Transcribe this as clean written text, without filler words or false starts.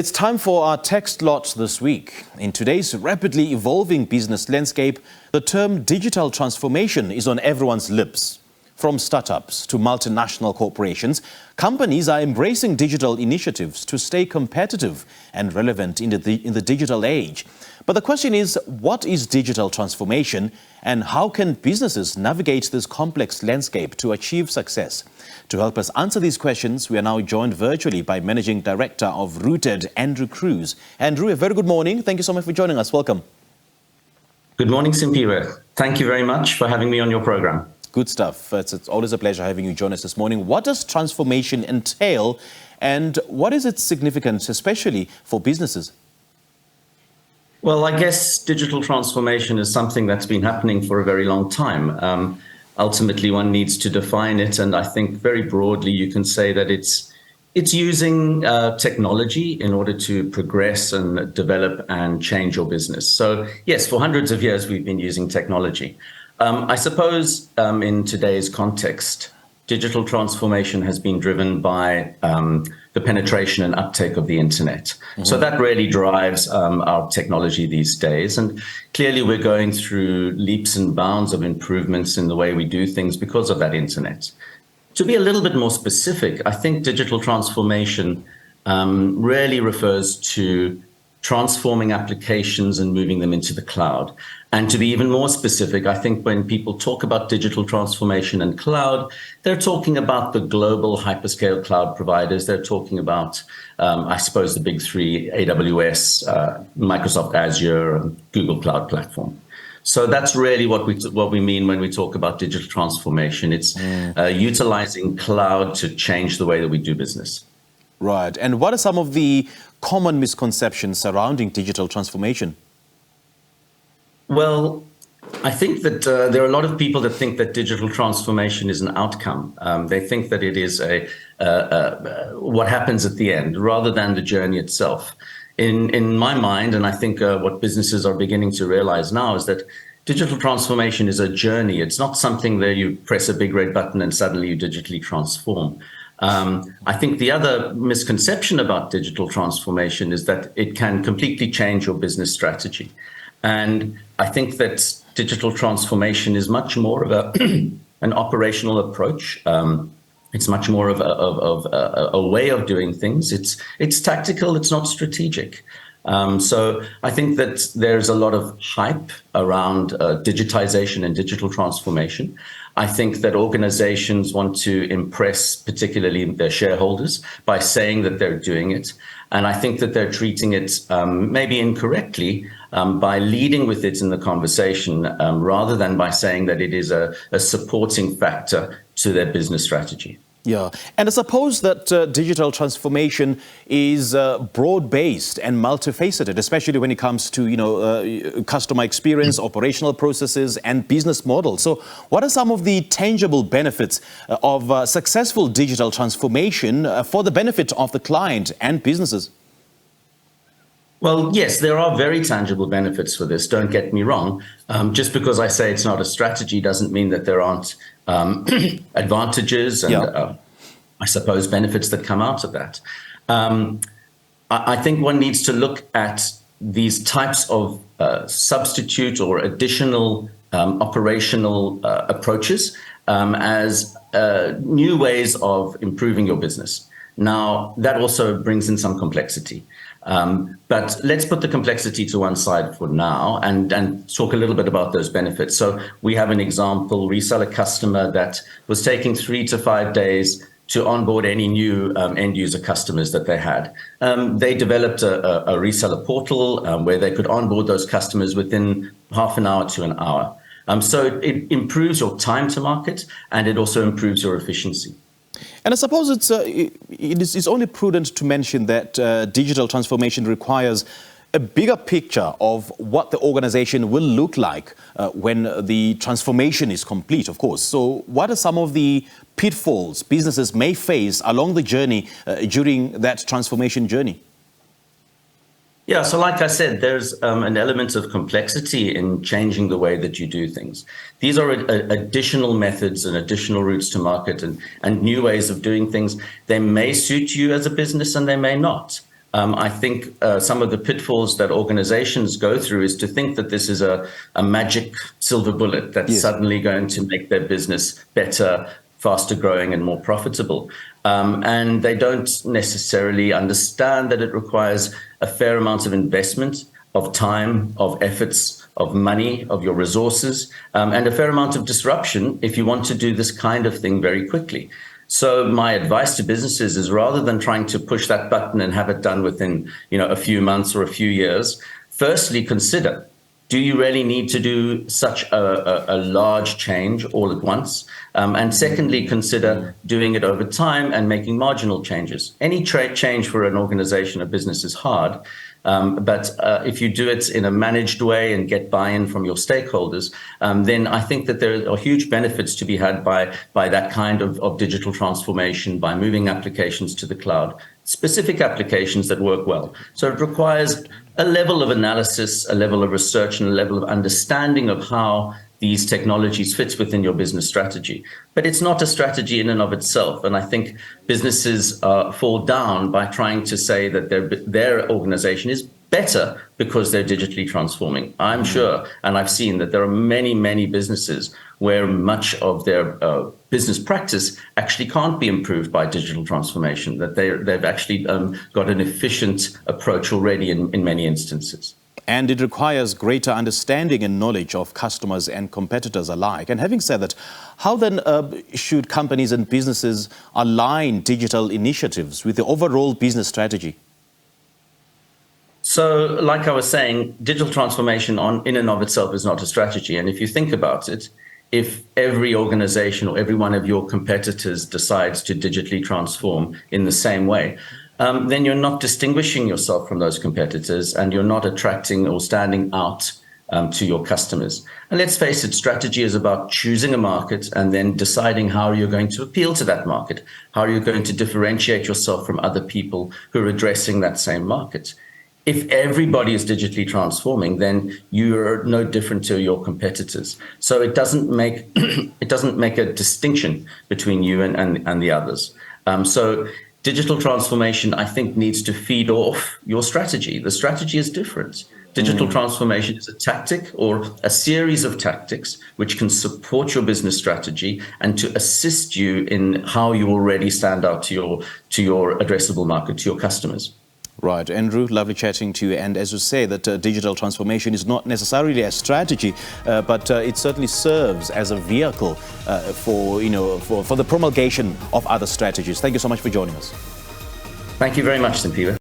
It's time for our text lot this week. In today's rapidly evolving business landscape, the term digital transformation is on everyone's lips. From startups to multinational corporations, companies are embracing digital initiatives to stay competitive and relevant in the digital age. But the question is, what is digital transformation and how can businesses navigate this complex landscape to achieve success? To help us answer these questions, we are now joined virtually by Managing Director of Rooted, Andrew Cruz. Andrew, a very good morning. Thank you so much for joining us. Welcome. Good morning, Simpiwe. Thank you very much for having me on your program. Good stuff. It's always a pleasure having you join us this morning. What does transformation entail and what is its significance, especially for businesses? Well, I guess digital transformation is something that's been happening for a very long time. Ultimately, one needs to define it, and I think very broadly you can say that it's using technology in order to progress and develop and change your business. So yes, for hundreds of years we've been using technology. I suppose in today's context, digital transformation has been driven by the penetration and uptake of the internet. Mm-hmm. So that really drives our technology these days. And clearly we're going through leaps and bounds of improvements in the way we do things because of that internet. To be a little bit more specific, I think digital transformation really refers to transforming applications and moving them into the cloud. And to be even more specific, I think when people talk about digital transformation and cloud, they're talking about the global hyperscale cloud providers. They're talking about, I suppose, the big three, AWS, Microsoft Azure, and Google Cloud Platform. So that's really what we mean when we talk about digital transformation. It's utilizing cloud to change the way that we do business. Right. And what are some of the common misconceptions surrounding digital transformation? Well, I think that there are a lot of people that think that digital transformation is an outcome. They think that it is what happens at the end rather than the journey itself. In my mind, and I think what businesses are beginning to realize now is that digital transformation is a journey. It's not something that you press a big red button and suddenly you digitally transform. I think the other misconception about digital transformation is that it can completely change your business strategy. And I think that digital transformation is much more of an operational approach. It's much more of a way of doing things. It's tactical, it's not strategic. So I think that there's a lot of hype around digitization and digital transformation. I think that organizations want to impress particularly their shareholders by saying that they're doing it. And I think that they're treating it maybe incorrectly by leading with it in the conversation rather than by saying that it is a supporting factor to their business strategy. Yeah, and I suppose that digital transformation is broad-based and multifaceted, especially when it comes to, customer experience, operational processes, and business models. So what are some of the tangible benefits of successful digital transformation for the benefit of the client and businesses? Well, yes, there are very tangible benefits for this. Don't get me wrong. Just because I say it's not a strategy doesn't mean that there aren't advantages and, I suppose, benefits that come out of that. I think one needs to look at these types of substitute or additional operational approaches as new ways of improving your business. Now, that also brings in some complexity. But let's put the complexity to one side for now and talk a little bit about those benefits. So we have an example, reseller customer that was taking 3 to 5 days to onboard any new end user customers that they had. They developed a reseller portal where they could onboard those customers within half an hour to an hour. So it improves your time to market and it also improves your efficiency. And I suppose it's only prudent to mention that digital transformation requires a bigger picture of what the organization will look like when the transformation is complete, of course. So what are some of the pitfalls businesses may face along the journey during that transformation journey? Yeah, so like I said, there's an element of complexity in changing the way that you do things. These are additional methods and additional routes to market and new ways of doing things. They may suit you as a business and they may not. I think some of the pitfalls that organizations go through is to think that this is a magic silver bullet that's suddenly going to make their business better, faster growing and more profitable. And they don't necessarily understand that it requires a fair amount of investment, of time, of efforts, of money, of your resources, and a fair amount of disruption if you want to do this kind of thing very quickly. So my advice to businesses is, rather than trying to push that button and have it done within, a few months or a few years, firstly consider, do you really need to do such a large change all at once? And secondly, consider doing it over time and making marginal changes. Any change for an organization or business is hard. But if you do it in a managed way and get buy-in from your stakeholders, then I think that there are huge benefits to be had by that kind of digital transformation, by moving applications to the cloud, specific applications that work well. So it requires a level of analysis, a level of research, and a level of understanding of how these technologies fits within your business strategy. But it's not a strategy in and of itself. And I think businesses fall down by trying to say that their organization is better because they're digitally transforming. I'm sure, and I've seen that there are many, many businesses where much of their business practice actually can't be improved by digital transformation, that they've actually got an efficient approach already in many instances. And it requires greater understanding and knowledge of customers and competitors alike. And having said that, how then should companies and businesses align digital initiatives with the overall business strategy? So, like I was saying, digital transformation in and of itself is not a strategy. And if you think about it, if every organization or every one of your competitors decides to digitally transform in the same way, then you're not distinguishing yourself from those competitors, and you're not attracting or standing out to your customers. And let's face it, strategy is about choosing a market and then deciding how you're going to appeal to that market, how you're going to differentiate yourself from other people who are addressing that same market. If everybody is digitally transforming, then you're no different to your competitors. So it doesn't make a distinction between you and the others. So digital transformation, I think, needs to feed off your strategy. The strategy is different. Digital transformation is a tactic or a series of tactics which can support your business strategy and to assist you in how you already stand out to your addressable market, to your customers. Right, Andrew, lovely chatting to you. And as you say, that digital transformation is not necessarily a strategy, but it certainly serves as a vehicle for the promulgation of other strategies. Thank you so much for joining us. Thank you very much, Simpiwe.